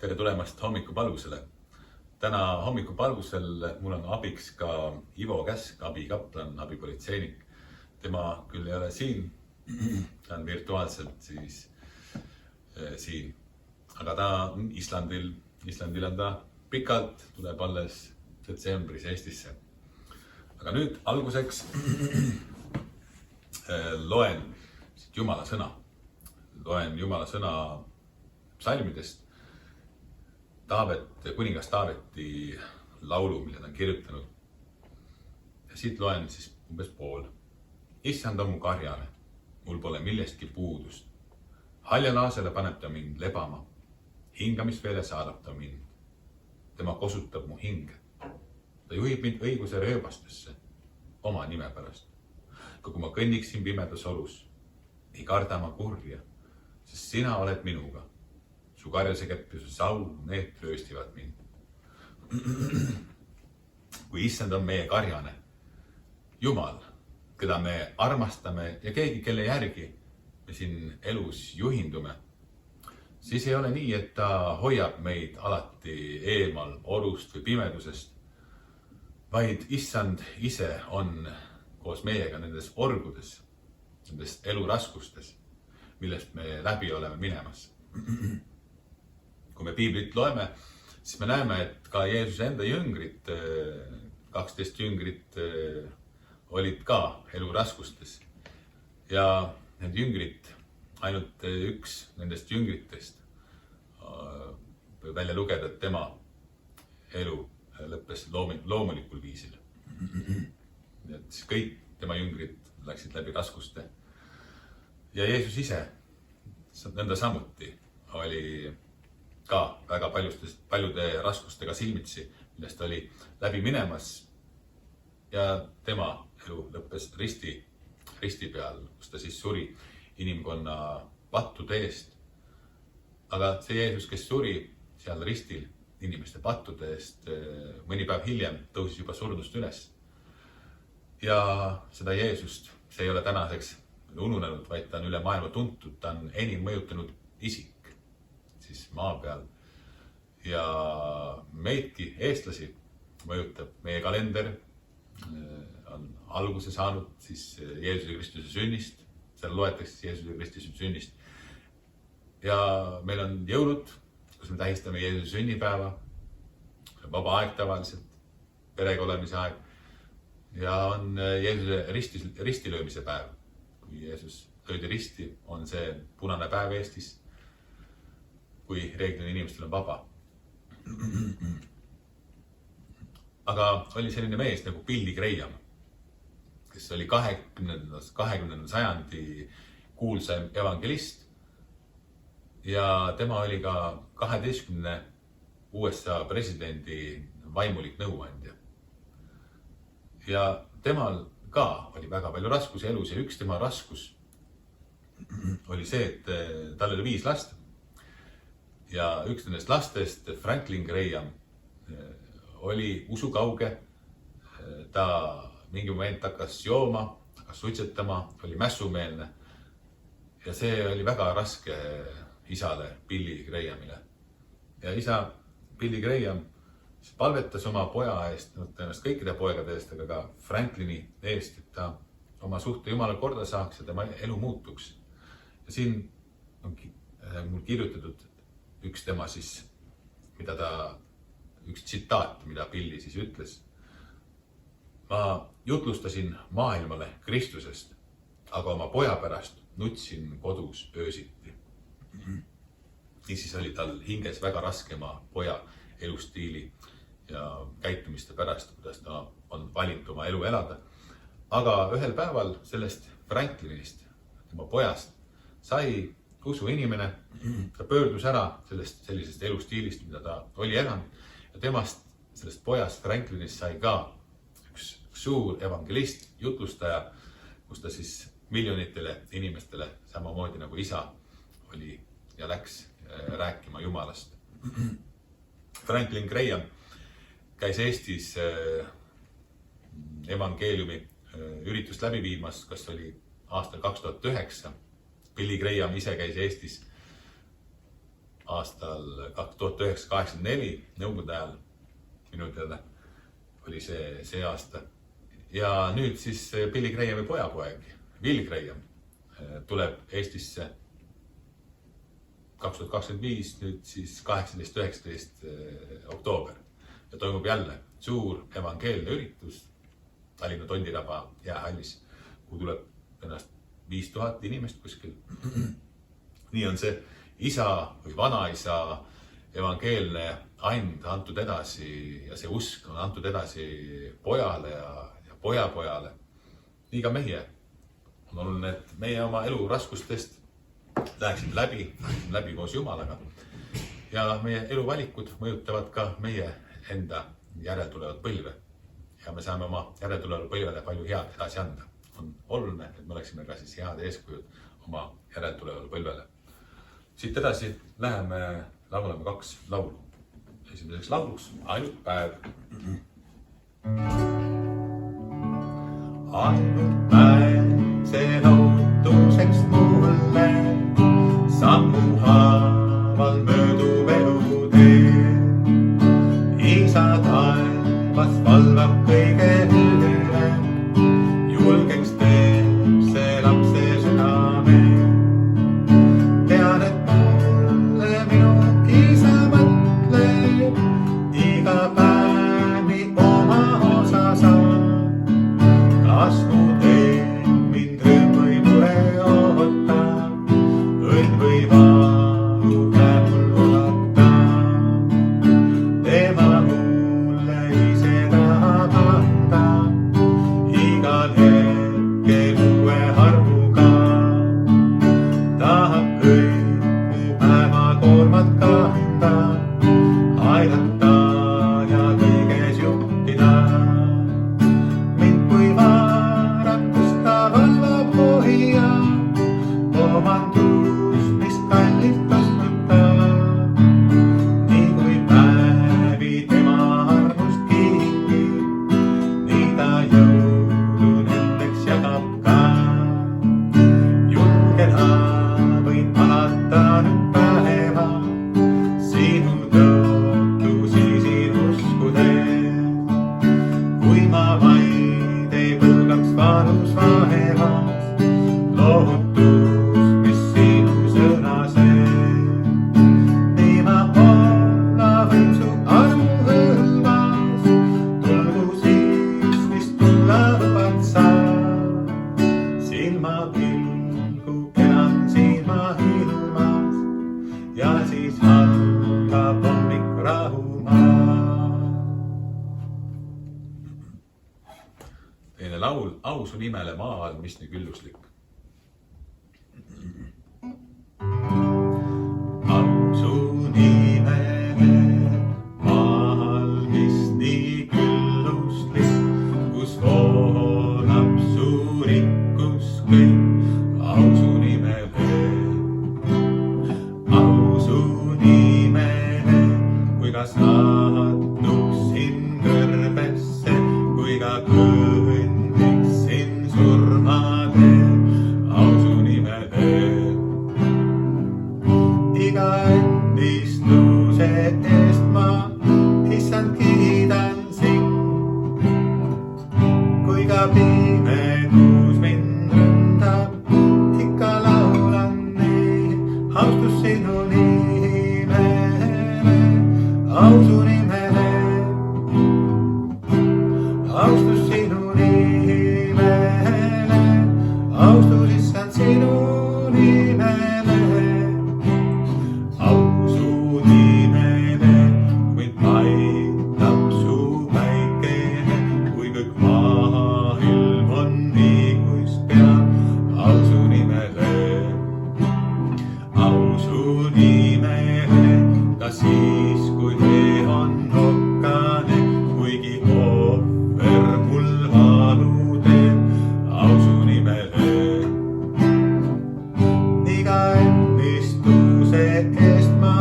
Tere tulemast hommikupalvusele. Täna hommikupalvusel mul on abiks ka Ivo Käsk, abikaplan, abipolitseinik. Tema küll ei ole siin, ta on virtuaalselt siin, aga ta on Islandil on ta pikalt, tuleb alles detsembris Eestisse. Aga nüüd alguseks loen Jumala sõna. Loen Jumala sõna psalmidest. Kuningas Taaveti laulu, mille ta on kirjutanud. Ja siit loen siis umbes pool. Issand on mu karjane, mul pole millestki puudust. Haljalaasele paneb ta mind lebama, hingamisveele saadab ta mind. Tema kosutab mu hinge. Ta juhib mind õiguse rööbastesse, oma nime pärast. Kui ma kõnniksin pimedas olus, ei karda ma kurja, sest sina oled minuga. Su karjase keppise sau, need trööstivad mind. Kui issand on meie karjane, Jumal, keda me armastame ja keegi, kelle järgi me siin elus juhindume, siis ei ole nii, et ta hoiab meid alati eemal olust või pimedusest, vaid issand ise on koos meiega nendes orgudes, nendes eluraskustes, millest me läbi oleme minemas. Kui me piiblit loeme, siis me näeme, et ka Jeesuse enda jüngrid, 12 jüngrit olid ka eluraskustes. Ja need jüngrid, ainult üks nendest jüngritest võib välja lugeda, et tema elu lõppes loomulikul viisil. Et kõik tema jüngrid läksid läbi raskuste. Ja Jeesus ise, nõnda samuti, oli ka väga paljude raskustega silmitsi, millest oli läbi minemas. Ja tema elu lõppes risti peal, kus ta siis suri inimkonna pattude eest. Aga see Jeesus, kes suri seal ristil inimeste pattude eest, mõni päev hiljem tõusis juba surnust üles. Ja seda Jeesust, see ei ole tänaseks ununenud, vaid ta on üle maailma tuntud, ta on enim mõjutanud isik siis maa peal. Ja meidki, eestlasi, mõjutab meie kalender, on alguse saanud siis Jeesuse Kristuse sünnist, seal loetakse Jeesuse Kristuse sünnist. Ja meil on jõulud, kus me tähistame Jeesuse sünnipäeva, vaba aeg tavaliselt, perega olemise aeg. Ja on Jeesuse ristilöömise päev. Kui Jeesus löödi risti, on see punane päev Eestis, kui reeglina inimestel on vaba. Aga oli selline mees nagu Billy Graham, kes oli 20. sajandi kuulsam evangelist. Ja tema oli ka 12 USA presidendi vaimulik nõuandja. Ja temal ka oli väga palju raskusi elus ja üks tema raskus oli see, et tal oli 5 last. Ja üks nendest lastest, Franklin Graham, oli usukauge. Ta mingi moment hakkas jooma, hakkas suitsetama, oli mässumeelne. Ja see oli väga raske isale Billy Grahamile. Ja isa Billy Graham palvetas oma poja eest, ennast kõikide poegade eest, aga ka Franklini eest, et ta oma suhte Jumala korda saaks ja tema elu muutuks. Ja siin on mul kirjutatud üks tema siis, üks tsitaat, mida Billy siis ütles. Ma jutlustasin maailmale Kristusest, aga oma poja pärast nutsin kodus öösiti. Niisiis oli tal hinges väga raske oma poja elustiili ja käitumiste pärast, kuidas ta on valinud oma elu elada. Aga ühel päeval sellest Franklinist, tema pojast, sai usu inimene, ta pöördus ära sellisest elustiilist, mida ta oli elanud. Ja temast, sellest pojast Franklinist sai ka üks suur evangelist, jutlustaja, kus ta siis miljonitele inimestele samamoodi nagu isa oli ja läks rääkima Jumalast. Franklin Graham käis Eestis evangeeliumi üritust läbi viimas, kas oli aastal 2009. Billy Graham ise käis Eestis aastal 1984 Nõukogude ajal, minu teada oli see aasta. Ja nüüd siis Billy Grahami pojapoeg, Will Graham, tuleb Eestisse 2025, nüüd siis 18-19 oktoober ja toimub jälle suur evangeelne üritus Tallinna Tondiraba jäähallis, kuhu tuleb ennast 5000 inimest kuskil. Nii on see isa või vanaisa evangeelne and antud edasi ja see usk on antud edasi pojale ja pojapojale. Nii ka meie. On oluline, et meie oma elu raskustest läheksime läbi koos Jumalaga. Ja meie eluvalikud mõjutavad ka meie enda järeltulevad põlve. Ja me saame oma järeltulevale põlvele palju head edasi anda. On oluline, et me oleksime ka siis head eeskujud oma järeltulevale põlvele. Siit edasi läheme laulame 2 laulu. Esimeseks lauluks Ainult päev. Ainult päev, see nautuseks mulle, sammu haaval möödub elutee. Isa taevas valvab kõige üle, julgeks teeb see lapse südame. Tean, et mulle minu isa mõtleb, iga päevi oma osa saab. Kas mu teeb mind rõõm või mure ootab, õnn või valu käeb mul ulata. Tema mulle ise tahab anda, igal hetkel uue arvuga. Tahab kõik mu päevakoormat kanda, aidata ja kõiges juhtida. Mind kui vaaratust ta valvab hoia, omandus, mis kallilt ostnud ta. Nii kui päevi tema armust kingi, nii ta jõudu nendeks jagab ka. Julgena võin alata nüüd päeva, sinu tõotusi siin uskudes. Kui ma vaid ei põlgaks valus vaevas, lohutus, mis sinu sõna sees. Nii ma olla võin su armu hõlmas, tulgu siis, mis tulla lubad sa. Silmapilgu kenan silma ilmas ja siis algab hommik rahumaa. Teine laul Au su nimele maal, mis nii külluslik. Au su nimele maal, mis nii külluslik, kus voolab su rikkus kõik. Au su nimele, au su nimele, kui ka satuksin kõrbesse, kui ka kõndiksin surmade. Au su nimele, iga õnnistuse eest ma issand kiidan sind. Kui ka pimedus mind ründab, ikka laulan nii, austus sinu nimele, au su nimele, austus sinu nimele, austus issand sinu nimele. Au su nimele, kuid paistab su päikene, kui kõik maailm on nii, kus peab. Au su nimele, au su nimele, ka siis, kui tee on okkane, kuigi ohver mul valu teeb. Au su nimele, iga õnnistuse eest ma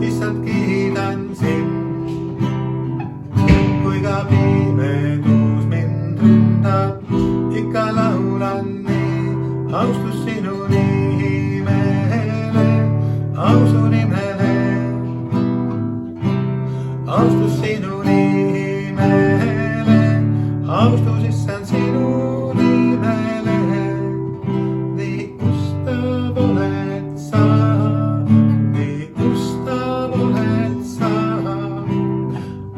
issand kiidan sind. Kui ka pimedus mind ründab, ikka laulan nii, austus sinu nimele, au su nimele, austus sinu nimele, austus issand sinu nimele. Nii ustav oled sa, nii ustav oled sa,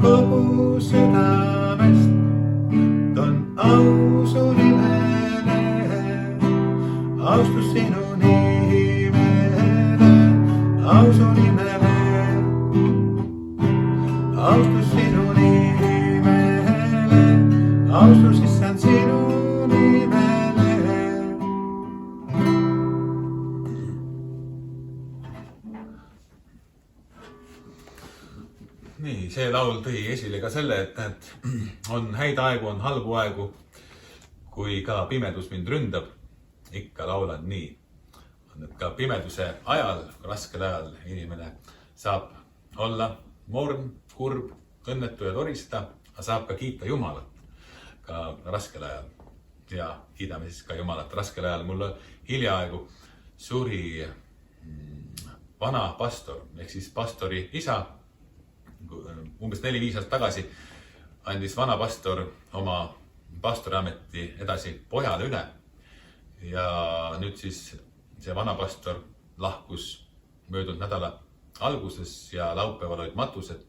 kogu südamest ton ausu nimele, austus sinu nimele, ausu nimele, austus sinu nimele, austus issand sinu nimele. Nii, see laul tõi esile ka selle, et on häid aegu, on halbu aegu. Kui ka pimedus mind ründab, ikka laulan nii. Et ka pimeduse ajal, raskel ajal inimene saab olla morn, kurb, õnnetu ja toristada, aga saab ka kiita Jumalat ka raskel ajal. Ja kiidame siis ka Jumalat raskel ajal. Mul hiljaaegu suri vana pastor, ehk siis pastori isa. Umbes 4-5 aastat tagasi andis vana pastor oma pastoriameti edasi pojale üle. Ja nüüd siis see vana pastor lahkus möödunud nädala alguses ja laupäeval olid matused.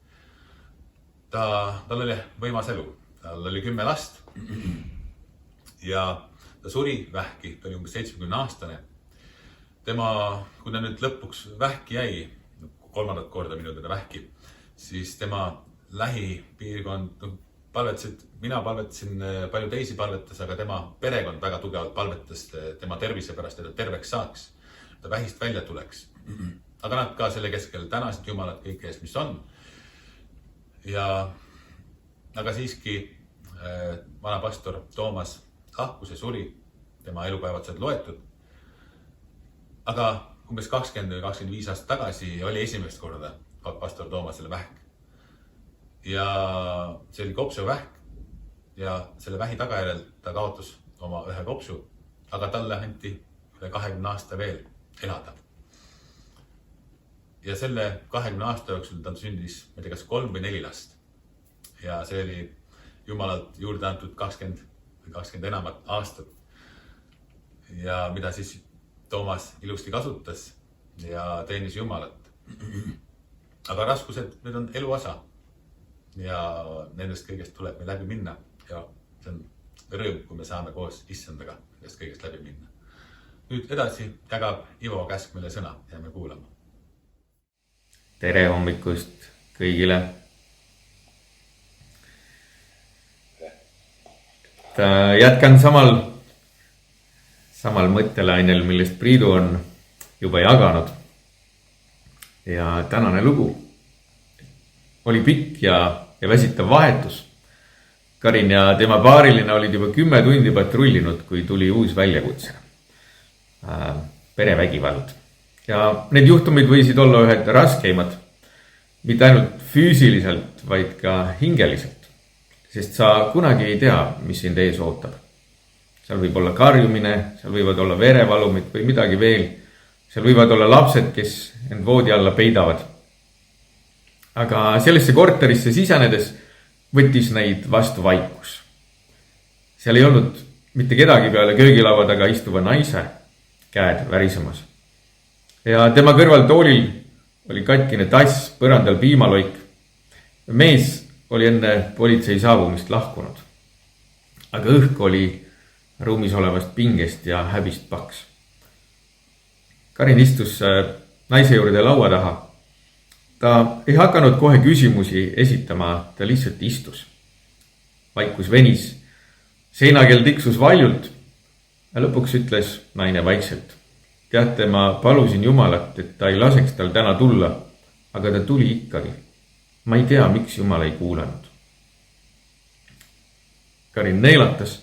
Tal oli võimas elu, tal oli 10 last ja ta suri vähki, ta oli umbes 70-aastane. Tema, kui ta nüüd lõpuks vähki jäi, 3. korda minu teda vähki, siis tema lähipiirkond palvetasid, mina palvetasin, palju teisi palvetas, aga tema perekond väga tugevalt palvetas tema tervise pärast, et ta terveks saaks, ta vähist välja tuleks. Aga nad ka selle keskel tänasid Jumalat kõike eest, mis on. Aga siiski vana pastor Toomas lahkus ja suri, tema elupäevad said loetud. Aga umbes 20 või 25 aastat tagasi oli esimest korda pastor Toomasele vähk. Ja see oli kopsuvähk ja selle vähi tagajärjel ta kaotas oma ühe kopsu, aga talle anti üle 20 aasta veel elada. Ja selle 20 aasta jooksul tal sündis, ma ei tea, kas 3 või 4 last. Ja see oli Jumalalt juurde antud 20 või 20 enamat aastat. Ja mida siis Toomas ilusti kasutas ja teenis Jumalat. Aga raskused, need on elu osa. Ja nendest kõigest tuleb meil läbi minna. Ja see on rõõm, kui me saame koos issandaga nendest kõigest läbi minna. Nüüd edasi jagab Ivo Käsk meile sõna ja me kuulame. Tere hommikust kõigile. Jätkan samal mõttelainel, millest Priidu on juba jaganud. Ja tänane lugu oli pikk ja väsitav vahetus. Karin ja tema paariline olid juba 10 tundi patrullinud, kui tuli uus väljakutse. Perevägivald. Ja need juhtumid võisid olla ühed raskeimad, mitte ainult füüsiliselt, vaid ka hingeliselt. Sest sa kunagi ei tea, mis sind ees ootab. Seal võib olla karjumine, seal võivad olla verevalumid või midagi veel. Seal võivad olla lapsed, kes end voodi alla peidavad. Aga sellesse korterisse sisenedes võttis neid vastu vaikus. Seal ei olnud mitte kedagi peale köögilaua taga istuva naise, käed värisemas. Ja tema kõrval toolil oli katkine tass, põrandal piimaloik. Mees oli enne politsei saabumist lahkunud. Aga õhk oli ruumis olevast pingest ja häbist paks. Karin istus naise juurde laua taha. Ta ei hakanud kohe küsimusi esitama, ta lihtsalt istus. Vaikus venis, seinakell tiksus valjult ja lõpuks ütles naine vaikselt. Teate, ma palusin Jumalat, et ta ei laseks tal täna tulla, aga ta tuli ikkagi. Ma ei tea, miks Jumal ei kuulanud. Karin neelatas,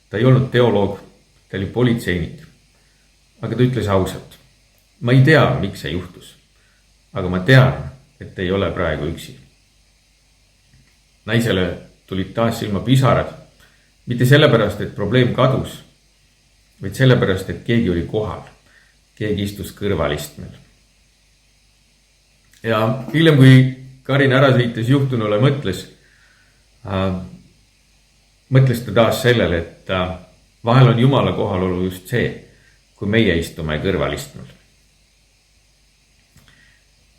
ta ei olnud teoloog, ta oli politseinik. Aga ta ütles ausalt, ma ei tea, miks see juhtus, aga ma tean, et ei ole praegu üksi. Naisele tulid taas silma pisarad, mitte sellepärast, et probleem kadus, vaid sellepärast, et keegi oli kohal, keegi istus kõrvalistmel. Ja hiljem, kui Karin ära sõites juhtunule mõtles ta taas sellele, et vahel on Jumala kohalolu just see, kui meie istume kõrvalistmel.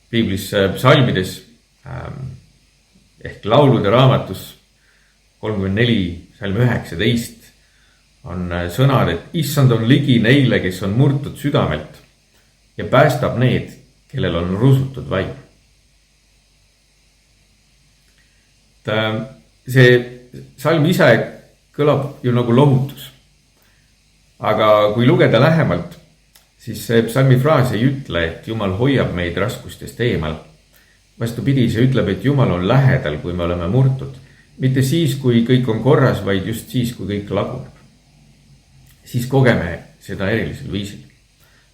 Piiblis psalmides ehk laulude raamatus 34, salm 19 on sõnad, et issand on ligi neile, kes on murtud südamelt ja päästab need, kellel on rusutud vaim. See salm ise kõlab ju nagu lohutus. Aga kui lugeda lähemalt, siis see psalmi fraas ei ütle, et Jumal hoiab meid raskustest eemal. Vastupidi, see ütleb, et Jumal on lähedal, kui me oleme murtud. Mitte siis, kui kõik on korras, vaid just siis, kui kõik laguneb. Siis kogeme seda erilisel viisil.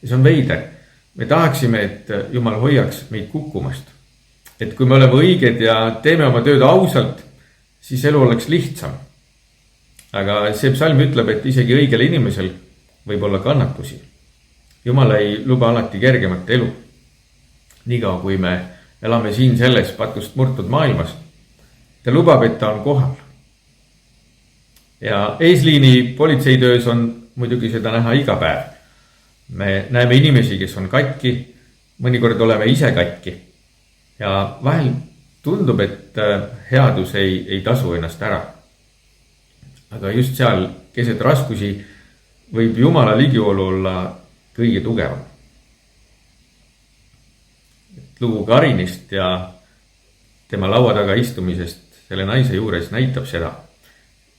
Ja see on veider. Me tahaksime, et Jumal hoiaks meid kukkumast. Et kui me oleme õiged ja teeme oma tööd ausalt, siis elu oleks lihtsam. Aga see psalm ütleb, et isegi õigel inimesel võib olla kannatusi. Jumal ei luba alati kergemat elu. Niikaua kui me elame siin selles patust murtud maailmas, ta lubab, et ta on kohal. Ja eesliini politseitöös on muidugi seda näha iga päev. Me näeme inimesi, kes on katki, mõnikord oleme ise katki. Ja vahel tundub, et headus ei tasu ennast ära. Aga just seal keset raskusi võib Jumala ligiolu olla kõige tugevam. Lugu Karinist ja tema laua taga istumisest selle naise juures näitab seda.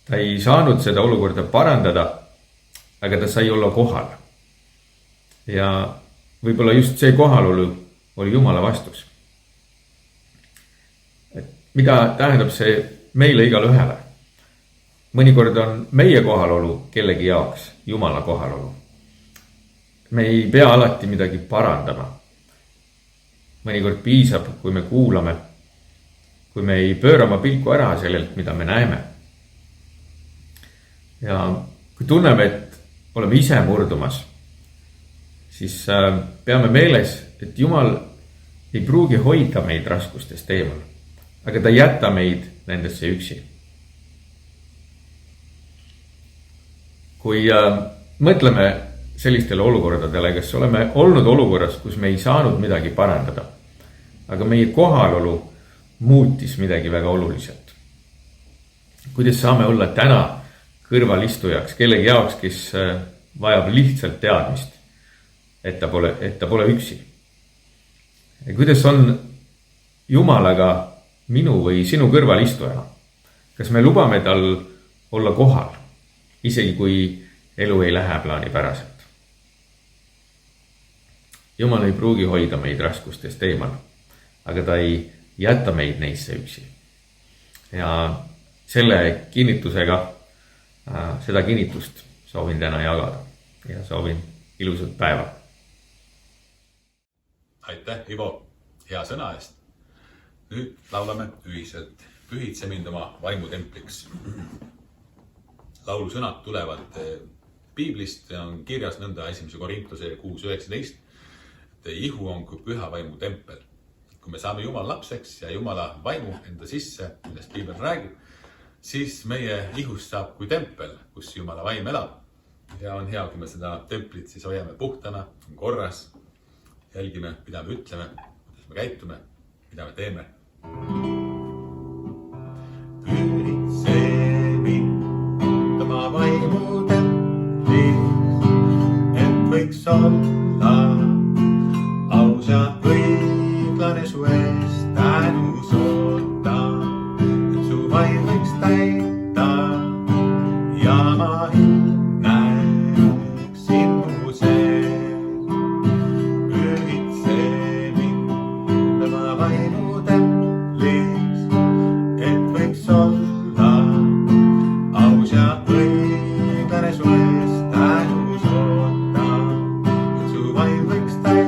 Ta ei saanud seda olukorda parandada, aga ta sai olla kohal. Ja võib-olla just see kohalolu oli Jumala vastus. Mida tähendab see meile igale ühele? Mõnikord on meie kohalolu kellegi jaoks Jumala kohalolu. Me ei pea alati midagi parandama. Mõnikord piisab, kui me kuulame, kui me ei pööra oma pilku ära sellelt, mida me näeme. Ja kui tunneme, et oleme ise murdumas, siis peame meeles, et Jumal ei pruugi hoida meid raskustest eemal, aga ta ei jäta meid nendesse üksi. Kui mõtleme sellistele olukordadele, kas oleme olnud olukorras, kus me ei saanud midagi parandada, aga meie kohalolu muutis midagi väga oluliselt. Kuidas saame olla täna kõrvalistujaks kellegi jaoks, kes vajab lihtsalt teadmist, et ta pole üksi? Ja kuidas on Jumalaga minu või sinu kõrvalistujana? Kas me lubame tal olla kohal, isegi kui elu ei lähe plaanipäraselt? Jumal ei pruugi hoida meid raskustest eemal, aga ta ei jäta meid neisse üksi. Ja selle kinnitusega, seda kinnitust soovin täna jagada ja soovin ilusat päeva. Aitäh, Ivo, hea sõna eest. Nüüd laulame ühiselt Pühitse mind oma vaimutempliks. Laulu sõnad tulevad Piiblist ja on kirjas nõnda 1. Korintuse 6.19. Ihu on kui püha vaimu tempel. Kui me saame Jumala lapseks ja Jumala vaimu enda sisse, millest Piibel räägib, siis meie ihust saab kui tempel, kus Jumala vaim elab. Ja on hea, kui me seda templit siis hoiame puhtana, korras, jälgime, mida me ütleme, kuidas me käitume, mida me teeme. Pühitse mind oma vaimu templis, et võiks olla aus ja õiglane su eest tänus oota, et su vaim võiks täita ja ma näeks sinu sees. Pühitse mind oma vaimu templis, et võiks olla aus ja õiglane su eest tänus oota, et su vaim võiks täita.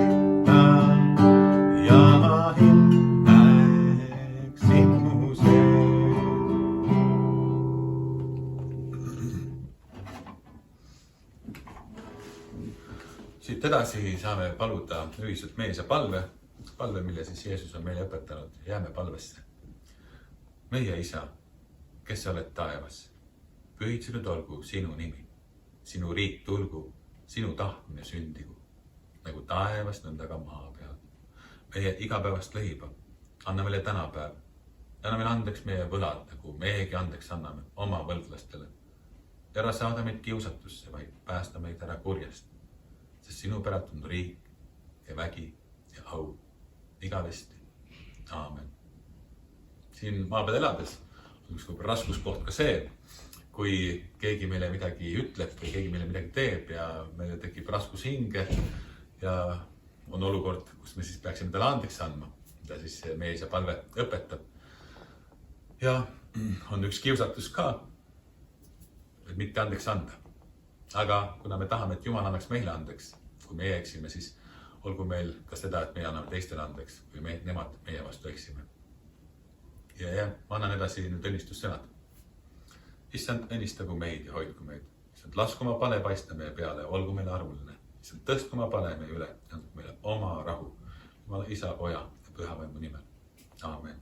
Siit edasi saame paluda ühiselt mees ja palve. palve, mille siis Jeesus on meile õpetanud. Jääme palvesse. Meie Isa, kes sa oled taevas, pühitsenud olgu sinu nimi. Sinu riik tulgu, sinu tahtmine sündigu, nagu taevas nõnda ka maa peal. Meie igapäevast leiba anna meile tänapäev. Anna meile andeks meie võlad, nagu meiegi andeks anname oma võlglastele. Ja ära saada meid kiusatusse, vaid päästa meid ära kurjast. Sest sinu päralt on riik ja vägi ja au igavesti. Aamen. Siin maa peal elades on üks raskuskoht ka see, kui keegi meile midagi ütleb või keegi meile midagi teeb ja meile tekib raskus hinge ja on olukord, kus me siis peaksime talle andeks andma, mida siis meie Isa palve õpetab. Ja on üks kiusatus ka, et mitte andeks anda. Aga kuna me tahame, et Jumal annaks meile andeks, kui meie eksime, siis olgu meil ka seda, et meie anname teistele andeks, kui nemad meie vastu eksime. Ja ma annan edasi nüüd õnnistussõnad. Issand, õnnistagu meid ja hoidku meid. Issand, lasku oma pale paista meie peale ja olgu meile armuline. Issand, tõstku oma pale meie üle ja andku meile oma rahu. Jumala Isa, Poja ja Püha Vaimu nimel. Aamen.